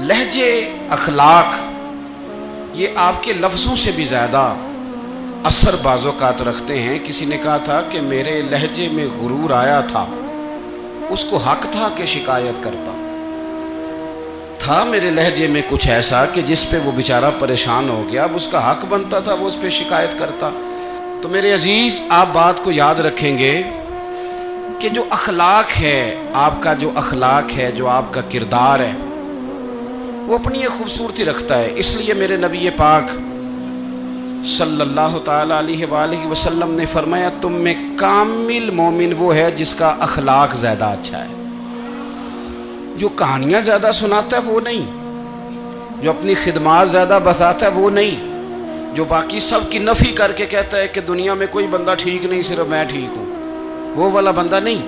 لہجے اخلاق یہ آپ کے لفظوں سے بھی زیادہ اثر بعض اوقات رکھتے ہیں۔ کسی نے کہا تھا کہ میرے لہجے میں غرور آیا تھا، اس کو حق تھا کہ شکایت کرتا تھا۔ میرے لہجے میں کچھ ایسا کہ جس پہ وہ بیچارہ پریشان ہو گیا، اب اس کا حق بنتا تھا وہ اس پہ شکایت کرتا۔ تو میرے عزیز، آپ بات کو یاد رکھیں گے کہ جو اخلاق ہے، آپ کا جو اخلاق ہے، جو آپ کا کردار ہے، وہ اپنی ایک خوبصورتی رکھتا ہے۔ اس لیے میرے نبی پاک صلی اللہ تعالیٰ علیہ وآلہ وسلم نے فرمایا تم میں کامل مومن وہ ہے جس کا اخلاق زیادہ اچھا ہے۔ جو کہانیاں زیادہ سناتا ہے وہ نہیں، جو اپنی خدمات زیادہ بتاتا ہے وہ نہیں، جو باقی سب کی نفی کر کے کہتا ہے کہ دنیا میں کوئی بندہ ٹھیک نہیں، صرف میں ٹھیک ہوں، وہ والا بندہ نہیں،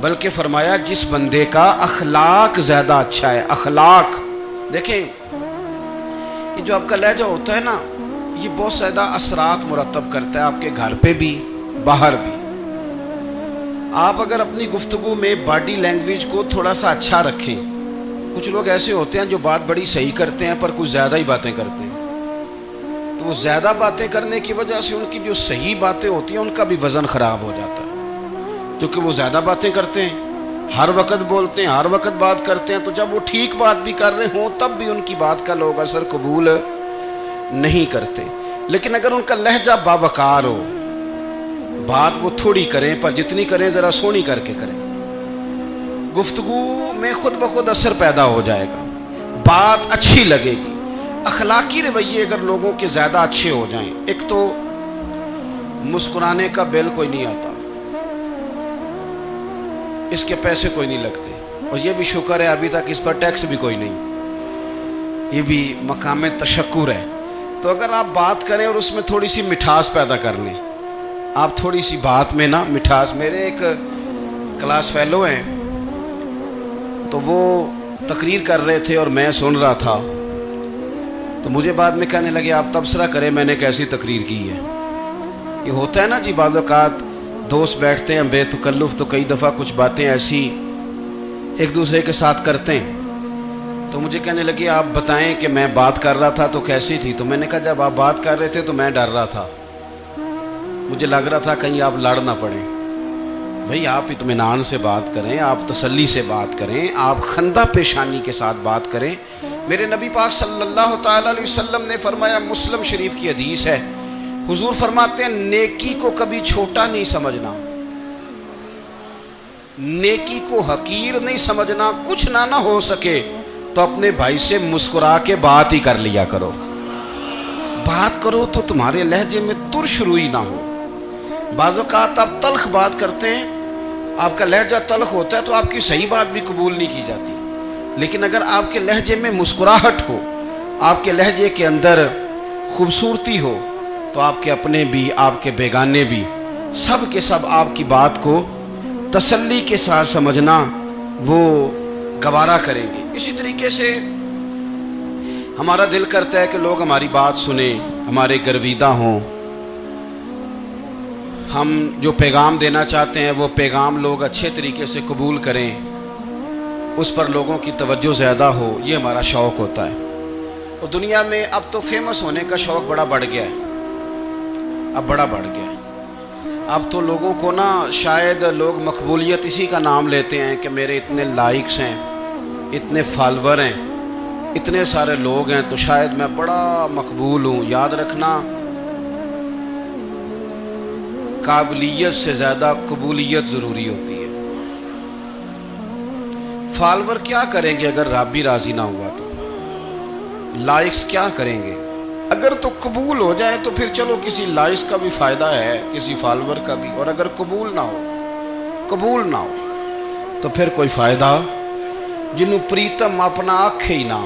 بلکہ فرمایا جس بندے کا اخلاق زیادہ اچھا ہے۔ اخلاق دیکھیں، یہ جو آپ کا لہجہ ہوتا ہے نا، یہ بہت زیادہ اثرات مرتب کرتا ہے آپ کے گھر پہ بھی، باہر بھی۔ آپ اگر اپنی گفتگو میں باڈی لینگویج کو تھوڑا سا اچھا رکھیں، کچھ لوگ ایسے ہوتے ہیں جو بات بڑی صحیح کرتے ہیں پر کچھ زیادہ ہی باتیں کرتے ہیں، تو وہ زیادہ باتیں کرنے کی وجہ سے ان کی جو صحیح باتیں ہوتی ہیں ان کا بھی وزن خراب ہو جاتا ہے، کیونکہ وہ زیادہ باتیں کرتے ہیں، ہر وقت بولتے ہیں، ہر وقت بات کرتے ہیں، تو جب وہ ٹھیک بات بھی کر رہے ہوں تب بھی ان کی بات کا لوگ اثر قبول نہیں کرتے۔ لیکن اگر ان کا لہجہ باوقار ہو، بات وہ تھوڑی کریں پر جتنی کریں ذرا سونی کر کے کریں، گفتگو میں خود بخود اثر پیدا ہو جائے گا، بات اچھی لگے گی۔ اخلاقی رویے اگر لوگوں کے زیادہ اچھے ہو جائیں، ایک تو مسکرانے کا بل کوئی نہیں آتا، اس کے پیسے کوئی نہیں لگتے، اور یہ بھی شکر ہے ابھی تک اس پر ٹیکس بھی کوئی نہیں، یہ بھی مقام تشکر ہے۔ تو اگر آپ بات کریں اور اس میں تھوڑی سی مٹھاس پیدا کر لیں، آپ تھوڑی سی بات میں نا مٹھاس۔ میرے ایک کلاس فیلو ہیں، تو وہ تقریر کر رہے تھے اور میں سن رہا تھا، تو مجھے بعد میں کہنے لگے آپ تبصرہ کریں میں نے کیسی تقریر کی ہے۔ یہ ہوتا ہے نا جی، بعض اوقات دوست بیٹھتے ہیں بے تکلف تو کئی دفعہ کچھ باتیں ایسی ایک دوسرے کے ساتھ کرتے ہیں، تو مجھے کہنے لگے آپ بتائیں کہ میں بات کر رہا تھا تو کیسی تھی؟ تو میں نے کہا جب آپ بات کر رہے تھے تو میں ڈر رہا تھا، مجھے لگ رہا تھا کہیں آپ لڑ نہ پڑیں۔ بھئی آپ اطمینان سے بات کریں، آپ تسلی سے بات کریں، آپ خندہ پیشانی کے ساتھ بات کریں۔ میرے نبی پاک صلی اللہ تعالیٰ علیہ وسلم نے فرمایا، مسلم شریف کی حدیث ہے، حضور فرماتے ہیں نیکی کو کبھی چھوٹا نہیں سمجھنا، نیکی کو حقیر نہیں سمجھنا، کچھ نہ ہو سکے تو اپنے بھائی سے مسکرا کے بات ہی کر لیا کرو، بات کرو تو تمہارے لہجے میں ترش روئی نہ ہو۔ بعض اوقات آپ تلخ بات کرتے ہیں، آپ کا لہجہ تلخ ہوتا ہے تو آپ کی صحیح بات بھی قبول نہیں کی جاتی، لیکن اگر آپ کے لہجے میں مسکراہٹ ہو، آپ کے لہجے کے اندر خوبصورتی ہو، تو آپ کے اپنے بھی، آپ کے بیگانے بھی، سب کے سب آپ کی بات کو تسلی کے ساتھ سمجھنا وہ گوارا کریں گے۔ اسی طریقے سے ہمارا دل کرتا ہے کہ لوگ ہماری بات سنیں، ہمارے گرویدہ ہوں، ہم جو پیغام دینا چاہتے ہیں وہ پیغام لوگ اچھے طریقے سے قبول کریں، اس پر لوگوں کی توجہ زیادہ ہو، یہ ہمارا شوق ہوتا ہے۔ اور دنیا میں اب تو فیمس ہونے کا شوق بڑا بڑھ گیا ہے، اب بڑا بڑھ گیا ہے۔ اب تو لوگوں کو نا شاید لوگ مقبولیت اسی کا نام لیتے ہیں کہ میرے اتنے لائکس ہیں، اتنے فالور ہیں، اتنے سارے لوگ ہیں تو شاید میں بڑا مقبول ہوں۔ یاد رکھنا، قابلیت سے زیادہ قبولیت ضروری ہوتی ہے۔ فالور کیا کریں گے اگر رب بھی راضی نہ ہوا تو؟ لائکس کیا کریں گے؟ اگر تو قبول ہو جائے تو پھر چلو کسی لائکس کا بھی فائدہ ہے، کسی فالور کا بھی، اور اگر قبول نہ ہو تو پھر کوئی فائدہ جنوں پریتم اپنا آنکھ ہی نہ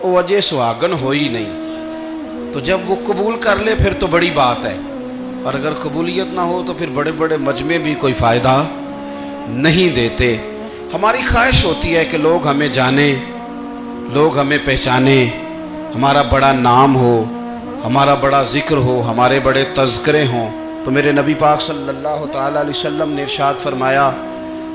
وہ اجے سہاگن ہو ہی نہیں۔ تو جب وہ قبول کر لے پھر تو بڑی بات ہے، اور اگر قبولیت نہ ہو تو پھر بڑے بڑے مجمع بھی کوئی فائدہ نہیں دیتے۔ ہماری خواہش ہوتی ہے کہ لوگ ہمیں جانیں، لوگ ہمیں پہچانیں، ہمارا بڑا نام ہو، ہمارا بڑا ذکر ہو، ہمارے بڑے تذکرے ہوں۔ تو میرے نبی پاک صلی اللہ تعالیٰ علیہ وسلم نے ارشاد فرمایا،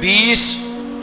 20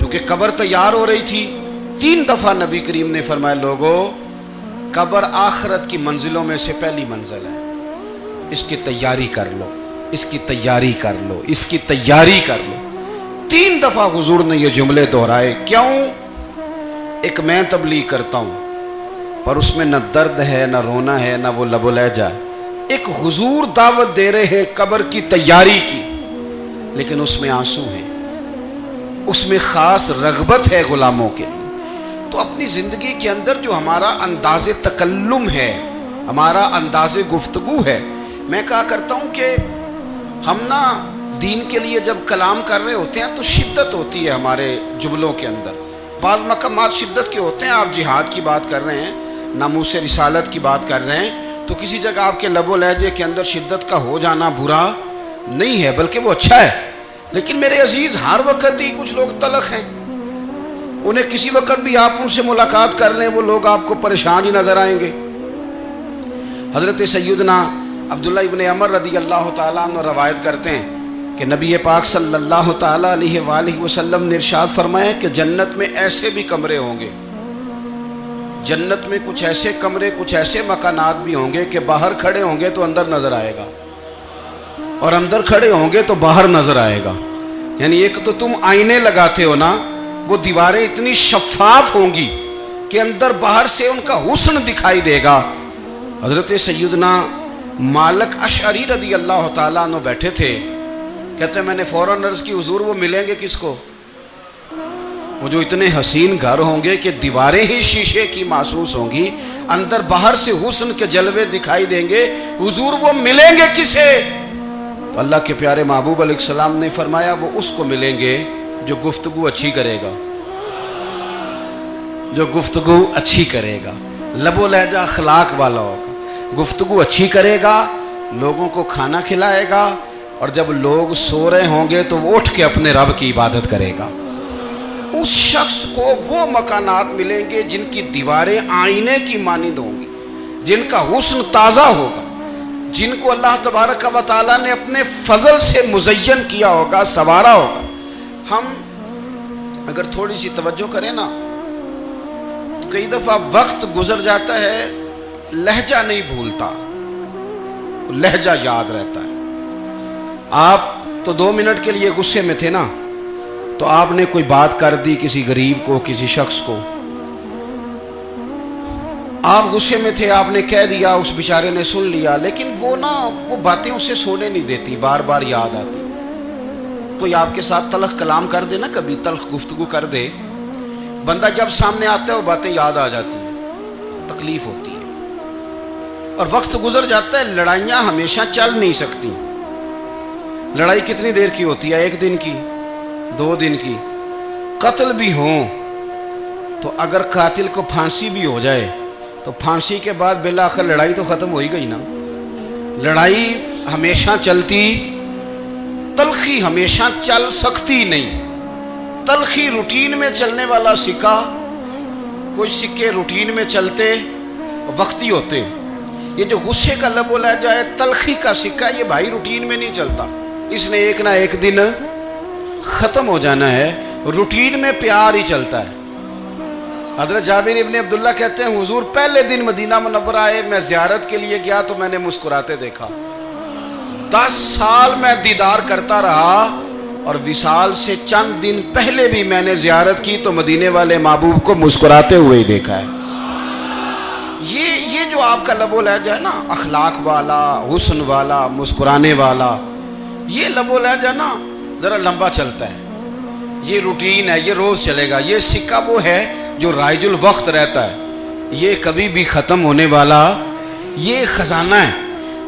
چونکہ قبر تیار ہو رہی تھی، 3 دفعہ نبی کریم نے فرمایا لوگو قبر آخرت کی منزلوں میں سے پہلی منزل ہے، اس کی تیاری کر لو، اس کی تیاری کر لو، اس کی تیاری کر لو۔ 3 دفعہ حضور نے یہ جملے دہرائے۔ کیوں؟ ایک میں تبلیغ کرتا ہوں پر اس میں نہ درد ہے، نہ رونا ہے، نہ وہ لب و لہجہ ہے۔ ایک حضور دعوت دے رہے ہیں قبر کی تیاری کی، لیکن اس میں آنسو ہیں، اس میں خاص رغبت ہے غلاموں کے لیے۔ تو اپنی زندگی کے اندر جو ہمارا انداز تکلم ہے، ہمارا انداز گفتگو ہے، میں کہا کرتا ہوں کہ ہم نا دین کے لیے جب کلام کر رہے ہوتے ہیں تو شدت ہوتی ہے ہمارے جملوں کے اندر، بعض مقامات شدت کے ہوتے ہیں۔ آپ جہاد کی بات کر رہے ہیں، ناموس رسالت کی بات کر رہے ہیں، تو کسی جگہ آپ کے لب و لہجے کے اندر شدت کا ہو جانا برا نہیں ہے، بلکہ وہ اچھا ہے۔ لیکن میرے عزیز ہر وقت ہی کچھ لوگ تلخ ہیں، انہیں کسی وقت بھی آپ ان سے ملاقات کر لیں وہ لوگ آپ کو پریشان ہی نظر آئیں گے۔ حضرت سیدنا عبداللہ ابن عمر رضی اللہ تعالیٰ عنہ روایت کرتے ہیں کہ نبی پاک صلی اللہ تعالیٰ علیہ وآلہ وسلم نے ارشاد فرمایا کہ جنت میں ایسے بھی کمرے ہوں گے، جنت میں کچھ ایسے کمرے، کچھ ایسے مکانات بھی ہوں گے کہ باہر کھڑے ہوں گے تو اندر نظر آئے گا، اور اندر کھڑے ہوں گے تو باہر نظر آئے گا۔ یعنی ایک تو تم آئینے لگاتے ہو نا، وہ دیواریں اتنی شفاف ہوں گی کہ اندر باہر سے ان کا حسن دکھائی دے گا۔ حضرت سیدنا مالک اشعری رضی اللہ تعالیٰ عنہ بیٹھے تھے، کہتے ہیں میں نے فوراً عرض کی حضور وہ ملیں گے کس کو؟ وہ جو اتنے حسین گھر ہوں گے کہ دیواریں ہی شیشے کی محسوس ہوں گی، اندر باہر سے حسن کے جلوے دکھائی دیں گے، حضور وہ ملیں گے کسے؟ تو اللہ کے پیارے محبوب علیہ السلام نے فرمایا وہ اس کو ملیں گے جو گفتگو اچھی کرے گا، جو گفتگو اچھی کرے گا، لب و لہجہ اخلاق والا ہوگا، گفتگو اچھی کرے گا، لوگوں کو کھانا کھلائے گا، اور جب لوگ سو رہے ہوں گے تو وہ اٹھ کے اپنے رب کی عبادت کرے گا۔ اس شخص کو وہ مکانات ملیں گے جن کی دیواریں آئینے کی مانند ہوں گی، جن کا حسن تازہ ہوگا، جن کو اللہ تبارک و تعالیٰ نے اپنے فضل سے مزین کیا ہوگا، سنوارا ہوگا۔ ہم اگر تھوڑی سی توجہ کریں نا تو کئی دفعہ وقت گزر جاتا ہے، لہجہ نہیں بھولتا، لہجہ یاد رہتا ہے۔ آپ تو 2 منٹ کے لیے غصے میں تھے نا، تو آپ نے کوئی بات کر دی کسی غریب کو، کسی شخص کو، آپ غصے میں تھے، آپ نے کہہ دیا، اس بیچارے نے سن لیا، لیکن وہ باتیں اسے سونے نہیں دیتی، بار بار یاد آتی۔ کوئی آپ کے ساتھ تلخ کلام کر دے نا، کبھی تلخ گفتگو کر دے، بندہ جب سامنے آتا ہے وہ باتیں یاد آ جاتی ہیں، تکلیف ہوتی ہے، اور وقت گزر جاتا ہے۔ لڑائیاں ہمیشہ چل نہیں سکتی۔ لڑائی کتنی دیر کی ہوتی ہے؟ 1 دن کی، 2 دن کی۔ قتل بھی ہوں تو اگر قاتل کو پھانسی بھی ہو جائے تو پھانسی کے بعد بالآخر لڑائی تو ختم ہو ہی گئی نا۔ لڑائی ہمیشہ چلتی، تلخی ہمیشہ چل سکتی نہیں۔ تلخی روٹین میں چلنے والا سکہ، کوئی سکے روٹین میں چلتے وقتی ہوتے، یہ جو غصے کا لب و لہجہ ہے، تلخی کا سکہ، یہ بھائی روٹین میں نہیں چلتا، اس نے ایک نہ ایک دن ختم ہو جانا ہے۔ روٹین میں پیار ہی چلتا ہے۔ حضرت جابر ابن عبداللہ کہتے ہیں حضور پہلے دن مدینہ منورہ آئے، میں زیارت کے لیے گیا تو میں نے مسکراتے دیکھا، 10 سال میں دیدار کرتا رہا، اور وصال سے چند دن پہلے بھی میں نے زیارت کی تو مدینے والے محبوب کو مسکراتے ہوئے ہی دیکھا ہے۔ یہ جو آپ کا لب و لہجہ ہے نا، اخلاق والا، حسن والا، مسکرانے والا، یہ لب و لہجہ نا ذرا لمبا چلتا ہے، یہ روٹین ہے، یہ روز چلے گا۔ یہ سکہ وہ ہے جو رائج الوقت رہتا ہے، یہ کبھی بھی ختم ہونے والا یہ خزانہ ہے۔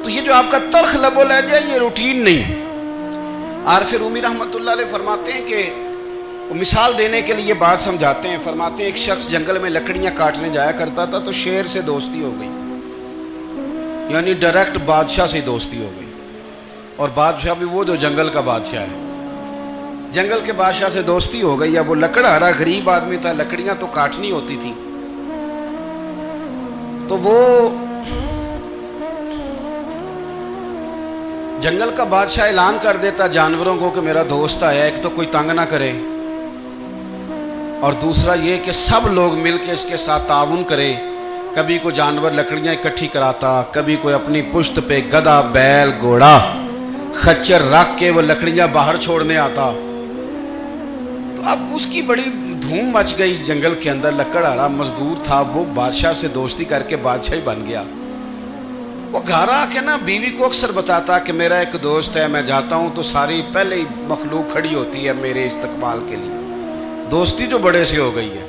تو یہ جو آپ کا تلخ لب و لہجہ ہے، یہ روٹین نہیں۔ عارف رومی رحمۃ اللہ علیہ فرماتے ہیں کہ وہ مثال دینے کے لیے بات سمجھاتے ہیں، فرماتے ہیں ایک شخص جنگل میں لکڑیاں کاٹنے جایا کرتا تھا تو شیر سے دوستی ہو گئی، یعنی ڈائریکٹ بادشاہ سے دوستی ہو گئی، اور بادشاہ بھی وہ جو جنگل کا بادشاہ ہے، جنگل کے بادشاہ سے دوستی ہو گئی۔ اب وہ لکڑہارا غریب آدمی تھا، لکڑیاں تو کاٹنی ہوتی تھی، تو وہ جنگل کا بادشاہ اعلان کر دیتا جانوروں کو کہ میرا دوست آیا، ایک تو کوئی تنگ نہ کرے، اور دوسرا یہ کہ سب لوگ مل کے اس کے ساتھ تعاون کریں. کبھی کوئی جانور لکڑیاں اکٹھی کراتا، کبھی کوئی اپنی پشت پہ گدھا، بیل، گھوڑا، خچر رکھ کے وہ لکڑیاں باہر چھوڑنے آتا. تو اب اس کی بڑی دھوم مچ گئی جنگل کے اندر. لکڑہارا مزدور تھا، وہ بادشاہ سے دوستی کر کے بادشاہ ہی بن گیا. وہ گھر آ کے نا بیوی کو اکثر بتاتا کہ میرا ایک دوست ہے، میں جاتا ہوں تو ساری پہلے ہی مخلوق کھڑی ہوتی ہے میرے استقبال کے لیے. دوستی جو بڑے سے ہو گئی ہے.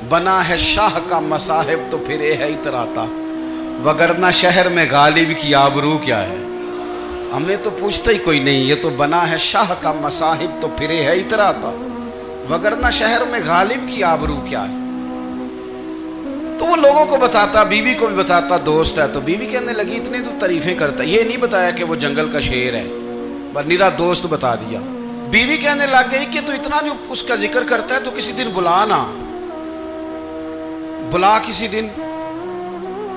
بنا ہے شاہ کا مصاحب تو پھرے ہے اتراتا، وگرنہ شہر میں غالب کی آبرو کیا ہے. ہمیں تو پوچھتا ہی کوئی نہیں، یہ تو بنا ہے شاہ کا مصاحب تو پھرے ہے اتراتا، وگرنہ شہر میں غالب کی آبرو کیا ہے. تو وہ لوگوں کو بتاتا، بیوی کو بھی بتاتا دوست ہے. تو بیوی کہنے لگی اتنی تو تعریفیں کرتا، یہ نہیں بتایا کہ وہ جنگل کا شیر ہے، بس نیرا دوست بتا دیا. بیوی کہنے لگ گئی کہ تو اتنا جو اس کا ذکر کرتا ہے تو کسی دن بلا نا، بلا کسی دن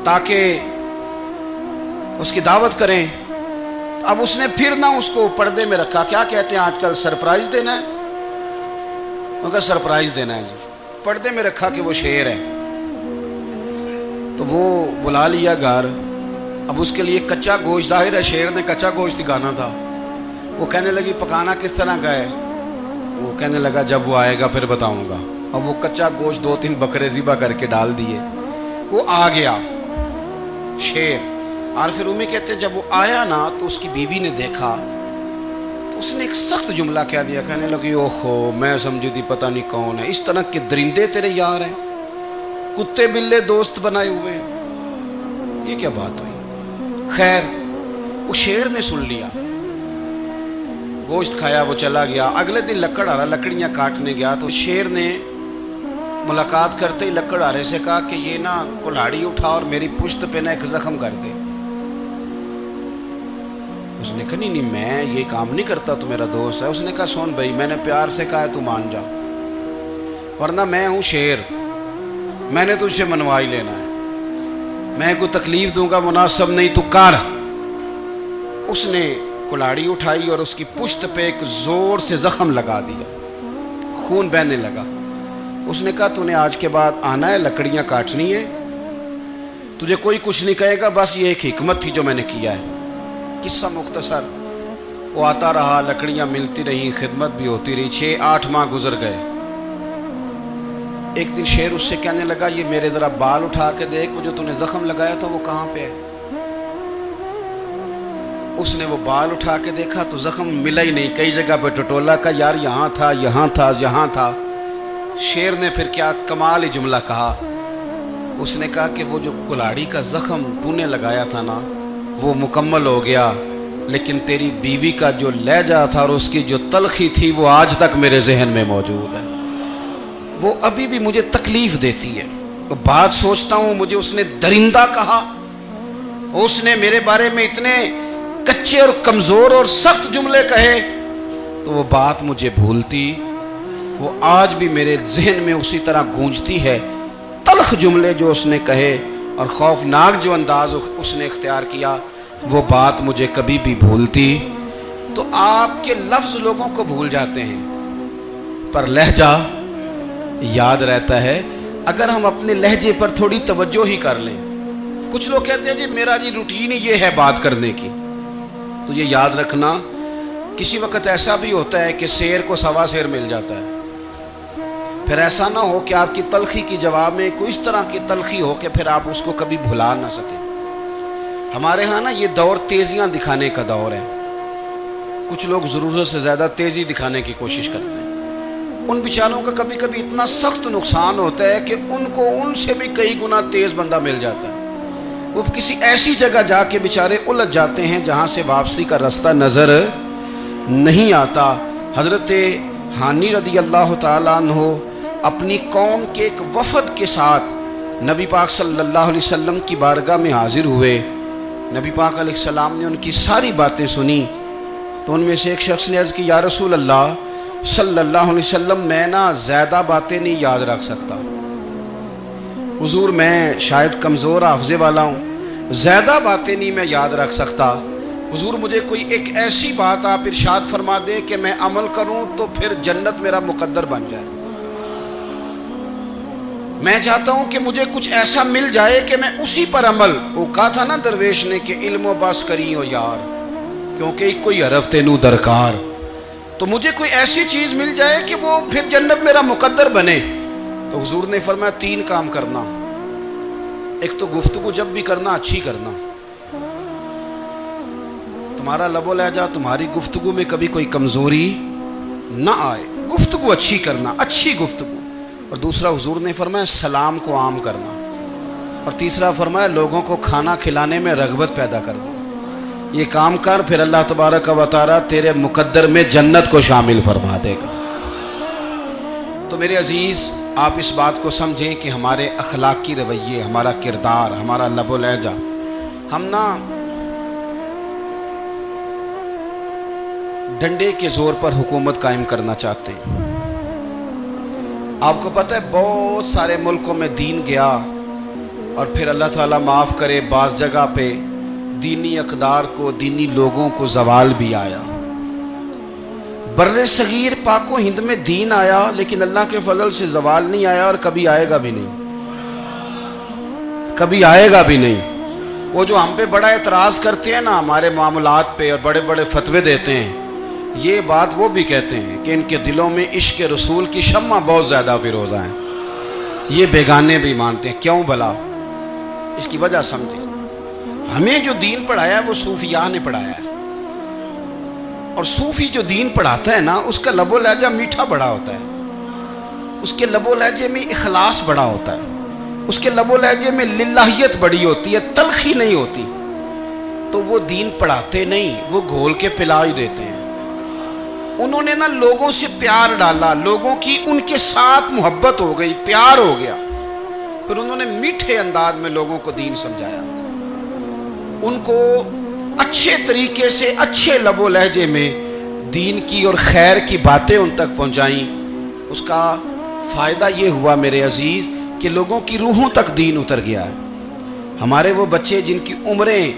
تاکہ اس کی دعوت کریں. اب اس نے پھر نہ اس کو پردے میں رکھا. کیا کہتے ہیں آج کل، سرپرائز دینا ہے. ان کا سرپرائز دینا ہے جی. پردے میں رکھا کہ وہ شیر ہے. تو وہ بلا لیا گھر. اب اس کے لیے کچا گوشت، ظاہر ہے شیر نے کچا گوشت سکھانا تھا. وہ کہنے لگی پکانا کس طرح کا ہے. وہ کہنے لگا جب وہ آئے گا پھر بتاؤں گا. اب وہ کچا گوشت 2-3 بکرے ذبح کر کے ڈال دیے. وہ آ گیا شیر. اور پھر امی کہتے جب وہ آیا نا تو اس کی بیوی نے دیکھا تو اس نے ایک سخت جملہ کہہ دیا. کہنے لگی اوہو، میں سمجھی تھی پتہ نہیں کون ہے. اس طرح کے درندے تیرے یار ہیں، کتے بلے دوست بنائے ہوئے ہیں، یہ کیا بات ہوئی. خیر وہ شیر نے سن لیا، گوشت کھایا، وہ چلا گیا. اگلے دن لکڑہارا لکڑیاں کاٹنے گیا تو شیر نے ملاقات کرتے ہی لکڑہارے سے کہا کہ یہ نا کلاڑی اٹھا اور میری پشت پہ نا ایک زخم کر دے. اس نے کہا نہیں میں یہ کام نہیں کرتا، تو میرا دوست ہے. اس نے کہا سن بھائی، میں نے پیار سے کہا ہے تو مان جا، ورنہ میں ہوں شیر، میں نے تجھ سے منوا ہی لینا ہے، میں کوئی تکلیف دوں گا مناسب نہیں، تو کر. اس نے کلاڑی اٹھائی اور اس کی پشت پہ ایک زور سے زخم لگا دیا، خون بہنے لگا. اس نے کہا تو نے آج کے بعد آنا ہے، لکڑیاں کاٹنی ہے، تجھے کوئی کچھ نہیں کہے گا، بس یہ ایک حکمت تھی جو میں نے کیا ہے. قصہ مختصر. وہ آتا رہا، لکڑیاں ملتی رہیں، خدمت بھی ہوتی رہی. 6-8 ماہ گزر گئے. ایک دن شیر اس سے کہنے لگا یہ میرے ذرا بال اٹھا کے دیکھ، وہ جو تو نے زخم لگایا تھا وہ کہاں پہ ہے. اس نے وہ بال اٹھا کے دیکھا تو زخم ملا ہی نہیں، کئی جگہ پہ ٹٹولا کا یار یہاں تھا یہاں تھا یہاں تھا. شیر نے پھر کیا کمال ہی جملہ کہا. اس نے کہا کہ وہ جو کلاڑی کا زخم تو نے لگایا تھا نا وہ مکمل ہو گیا، لیکن تیری بیوی کا جو لہجہ تھا اور اس کی جو تلخی تھی وہ آج تک میرے ذہن میں موجود ہے، وہ ابھی بھی مجھے تکلیف دیتی ہے. بات سوچتا ہوں مجھے اس نے درندہ کہا، اس نے میرے بارے میں اتنے کچے اور کمزور اور سخت جملے کہے، تو وہ بات مجھے بھولتی، وہ آج بھی میرے ذہن میں اسی طرح گونجتی ہے. تلخ جملے جو اس نے کہے اور خوفناک جو انداز اس نے اختیار کیا، وہ بات مجھے کبھی بھی بھولتی. تو آپ کے لفظ لوگوں کو بھول جاتے ہیں پر لہجہ یاد رہتا ہے اگر ہم اپنے لہجے پر تھوڑی توجہ ہی کر لیں. کچھ لوگ کہتے ہیں جی میرا جی روٹین ہی یہ ہے بات کرنے کی. تو یہ یاد رکھنا کسی وقت ایسا بھی ہوتا ہے کہ شیر کو سوا شیر مل جاتا ہے. پھر ایسا نہ ہو کہ آپ کی تلخی کی جواب میں کوئی اس طرح کی تلخی ہو کہ پھر آپ اس کو کبھی بھلا نہ سکیں. ہمارے ہاں نا یہ دور تیزیاں دکھانے کا دور ہے. کچھ لوگ ضرورت سے زیادہ تیزی دکھانے کی کوشش کرتے ہیں. ان بیچاروں کا کبھی کبھی اتنا سخت نقصان ہوتا ہے کہ ان کو ان سے بھی کئی گنا تیز بندہ مل جاتا ہے. وہ کسی ایسی جگہ جا کے بیچارے الجھ جاتے ہیں جہاں سے واپسی کا راستہ نظر نہیں آتا. حضرت ہانی رضی اللہ تعالیٰ عنہ اپنی قوم کے ایک وفد کے ساتھ نبی پاک صلی اللہ علیہ وسلم کی بارگاہ میں حاضر ہوئے. نبی پاک علیہ السلام نے ان کی ساری باتیں سنی. تو ان میں سے ایک شخص نے عرض کی یا رسول اللہ صلی اللہ علیہ وسلم میں نا زیادہ باتیں نہیں یاد رکھ سکتا. حضور میں شاید کمزور حافظے والا ہوں، زیادہ باتیں نہیں میں یاد رکھ سکتا. حضور مجھے کوئی ایک ایسی بات آپ ارشاد فرما دیں کہ میں عمل کروں تو پھر جنت میرا مقدر بن جائے. میں چاہتا ہوں کہ مجھے کچھ ایسا مل جائے کہ میں اسی پر عمل، وہ کہا تھا نا درویش نے کہ علم و بس کری ہو یار، کیونکہ ایک کوئی عرف تینوں درکار، تو مجھے کوئی ایسی چیز مل جائے کہ وہ پھر جنت میرا مقدر بنے۔ تو حضور نے فرمایا 3 کام کرنا، ایک تو گفتگو جب بھی کرنا اچھی کرنا، تمہارا لب و لہجہ، تمہاری گفتگو میں کبھی کوئی کمزوری نہ آئے، گفتگو اچھی کرنا، اچھی گفتگو۔ اور دوسرا حضور نے فرمایا سلام کو عام کرنا، اور تیسرا فرمایا لوگوں کو کھانا کھلانے میں رغبت پیدا کرنا۔ یہ کام کر، پھر اللہ تبارک و تعالی تیرے مقدر میں جنت کو شامل فرما دے گا۔ تو میرے عزیز، آپ اس بات کو سمجھیں کہ ہمارے اخلاقی رویے، ہمارا کردار، ہمارا لب و لہجہ، ہم نا ڈنڈے کے زور پر حکومت قائم کرنا چاہتے ہیں۔ آپ کو پتہ ہے بہت سارے ملکوں میں دین گیا، اور پھر اللہ تعالیٰ معاف کرے بعض جگہ پہ دینی اقدار کو، دینی لوگوں کو زوال بھی آیا۔ بر صغیر پاک و ہند میں دین آیا، لیکن اللہ کے فضل سے زوال نہیں آیا، اور کبھی آئے گا بھی نہیں، کبھی آئے گا بھی نہیں۔ وہ جو ہم پہ بڑا اعتراض کرتے ہیں نا ہمارے معاملات پہ، اور بڑے بڑے فتوے دیتے ہیں، یہ بات وہ بھی کہتے ہیں کہ ان کے دلوں میں عشق رسول کی شمع بہت زیادہ فیروزہ ہیں، یہ بیگانے بھی مانتے ہیں۔ کیوں بھلا؟ اس کی وجہ سمجھیں، ہمیں جو دین پڑھایا ہے وہ صوفیاء نے پڑھایا ہے، اور صوفی جو دین پڑھاتا ہے نا اس کا لب و لہجہ میٹھا بڑا ہوتا ہے، اس کے لب و لہجے میں اخلاص بڑا ہوتا ہے، اس کے لب و لہجے میں للہیت بڑی ہوتی ہے، تلخی نہیں ہوتی۔ تو وہ دین پڑھاتے نہیں، وہ گھول کے پلا ہی دیتے ہیں۔ انہوں نے نا لوگوں سے پیار ڈالا، لوگوں کی ان کے ساتھ محبت ہو گئی، پیار ہو گیا، پھر انہوں نے میٹھے انداز میں لوگوں کو دین سمجھایا، ان کو اچھے طریقے سے، اچھے لب و لہجے میں دین کی اور خیر کی باتیں ان تک پہنچائیں۔ اس کا فائدہ یہ ہوا میرے عزیز کہ لوگوں کی روحوں تک دین اتر گیا ہے۔ ہمارے وہ بچے جن کی عمریں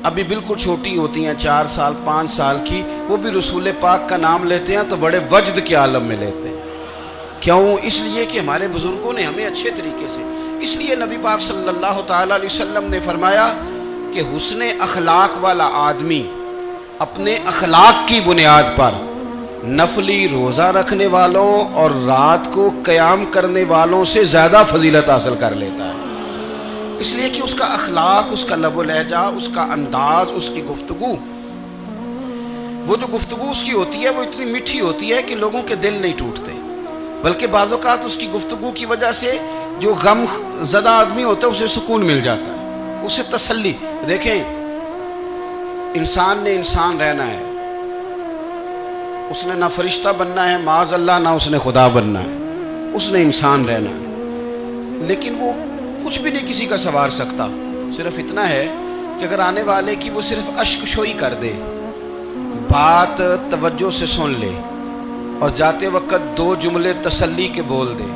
ابھی بالکل چھوٹی ہوتی ہیں، 4 سال 5 سال کی، وہ بھی رسول پاک کا نام لیتے ہیں تو بڑے وجد کے عالم میں لیتے ہیں۔ کیوں؟ اس لیے کہ ہمارے بزرگوں نے ہمیں اچھے طریقے سے، اس لیے نبی پاک صلی اللہ تعالیٰ علیہ وسلم نے فرمایا کہ حسن اخلاق والا آدمی اپنے اخلاق کی بنیاد پر نفلی روزہ رکھنے والوں اور رات کو قیام کرنے والوں سے زیادہ فضیلت حاصل کر لیتا ہے، اس لیے کہ اس کا اخلاق، اس کا لب و لہجہ، اس کا انداز، اس کی گفتگو، وہ جو گفتگو اس کی ہوتی ہے وہ اتنی میٹھی ہوتی ہے کہ لوگوں کے دل نہیں ٹوٹتے، بلکہ بعض اوقات اس کی گفتگو کی وجہ سے جو غم زدہ آدمی ہوتا ہے اسے سکون مل جاتا ہے، اسے تسلی۔ دیکھیں، انسان نے انسان رہنا ہے، اس نے نہ فرشتہ بننا ہے معاذ اللہ، نہ اس نے خدا بننا ہے، اس نے انسان رہنا ہے، لیکن وہ کچھ بھی نہیں کسی کا سنوار سکتا، صرف اتنا ہے کہ اگر آنے والے کی وہ صرف اشک شوئی کر دے، بات توجہ سے سن لے، اور جاتے وقت 2 جملے تسلی کے بول دے،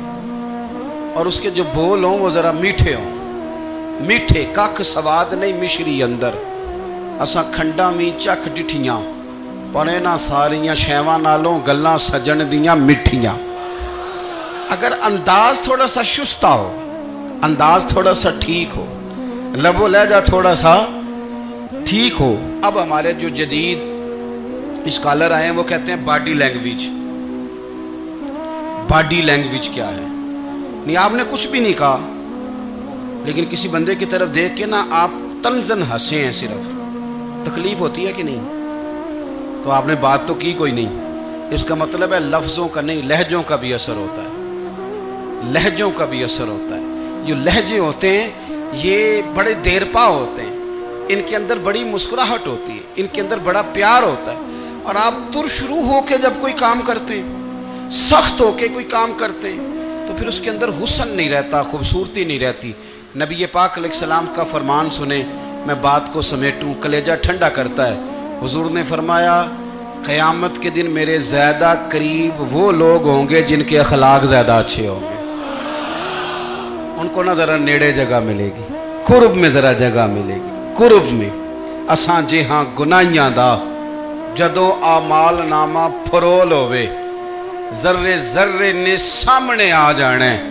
اور اس کے جو بول ہوں وہ ذرا میٹھے ہوں، میٹھے کھ سواد نہیں مشری اندر، اساں کھنڈا میں چکھ ڈٹھیاں پر نہ ساریاں شیواں نالوں گلاں سجن دیاں مٹھیاں۔ اگر انداز تھوڑا سا شستہ ہو، انداز تھوڑا سا ٹھیک ہو، لب و لہجہ تھوڑا سا ٹھیک ہو۔ اب ہمارے جو جدید اسکالر آئے ہیں وہ کہتے ہیں باڈی لینگویج۔ باڈی لینگویج کیا ہے؟ نہیں، آپ نے کچھ بھی نہیں کہا، لیکن کسی بندے کی طرف دیکھ کے نا آپ تنزن ہنسے ہیں، صرف تکلیف ہوتی ہے کہ نہیں؟ تو آپ نے بات تو کی کوئی نہیں، اس کا مطلب ہے لفظوں کا نہیں، لہجوں کا بھی اثر ہوتا ہے، لہجوں کا بھی اثر ہوتا ہے۔ جو لہجے ہوتے ہیں یہ بڑے دیر پا ہوتے ہیں، ان کے اندر بڑی مسکراہٹ ہوتی ہے، ان کے اندر بڑا پیار ہوتا ہے، اور آپ ترشروح ہو کے جب کوئی کام کرتے ہیں، سخت ہو کے کوئی کام کرتے ہیں، تو پھر اس کے اندر حسن نہیں رہتا، خوبصورتی نہیں رہتی۔ نبی پاک علیہ السلام کا فرمان سنیں، میں بات کو سمیٹوں، کلیجہ ٹھنڈا کرتا ہے۔ حضور نے فرمایا قیامت کے دن میرے زیادہ قریب وہ لوگ ہوں گے جن کے اخلاق زیادہ اچھے ہوں گے، ان کو نہ ذرا نیڑے جگہ ملے گی، قرب میں ذرا جگہ ملے گی، قرب میں۔ اساں جے ہاں گناہیاں دا جدوں اعمال نامہ پھرول ہوئے، ذرے ذرے نے سامنے آ جانا ہے،